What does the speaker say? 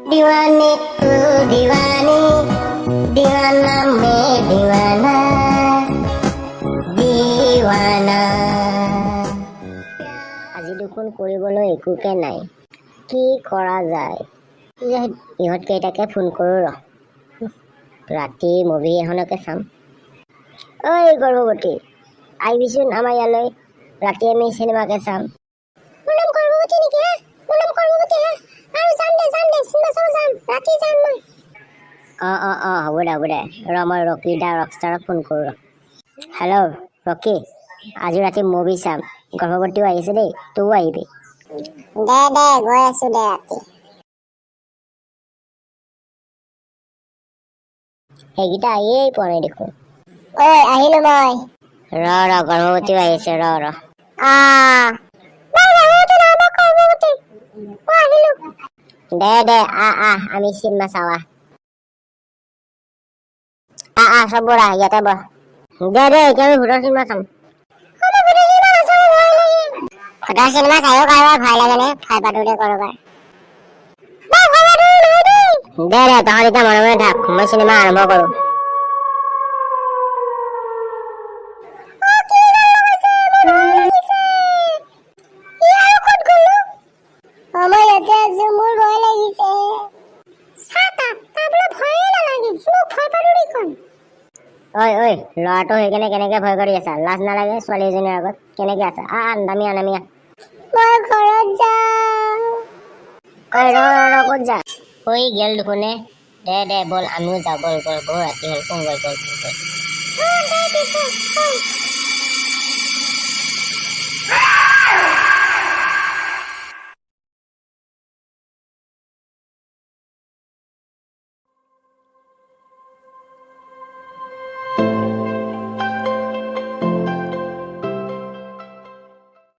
दीवाने तू दीवानी दीवाना मैं दीवाना दीवाना আজি দেখোন কৰিবলৈ একোকে নাই কি কৰা যায় ইহঁত কেইটাকে ফোন কৰোঁ ৰ ৰাতি মুভি এখনকে চাম ঐ গৰ্ভৱতী আহিবিচোন আমাৰ ইয়ালৈ ৰাতি আমি চিনেমাকে চাম মোৰ নাম গৰ্ভৱতী নেকি মোৰ নাম গৰ্ভৱতী আৰু যাম দে চিনেমা চাব যাম ৰাতি যাম মই হ'ব দে ৰ মই ৰকি দা ৰকষ্টাৰক ফোন কৰোঁ হেল্ল' ৰকি আজি ৰাতি মুভি চাম গৰ্ভৱতীও আহিছে দেই তইও আহিবি দে গৈ আছো দে ৰাতি সেইকেইটা আহিয়েই পোৱা নাই দেখোন ঐ আহিলো মই ৰ গৰ্ভৱতীও আহিছে ৰ দে আমি চিনেমা চাওঁ চববোৰ ইয়াতে বহ দে এতিয়া আমি ভূতৰ চিনেমা চাম ভূতৰ চিনেমা চাইও কাৰোবাৰ ভয় লাগে নে ভয় পাতোতে কাৰোবাৰ দে তহঁত এতিয়া মনে মনে থাক মই চিনেমা আৰম্ভ কৰো ঐ ল'ৰাটো সেইকাৰণে কেনেকে ভয় কৰি আছা লাজ নালাগে ছোৱালী এজনীৰ আগত কেনেকে আছা নামিয়া মই ঘৰত যাওঁ ক'ত যা ঐ গেল দেখোনে দে বল আমিও যাওঁ বল বহু ৰাতি হ'ল ফোন গ'ল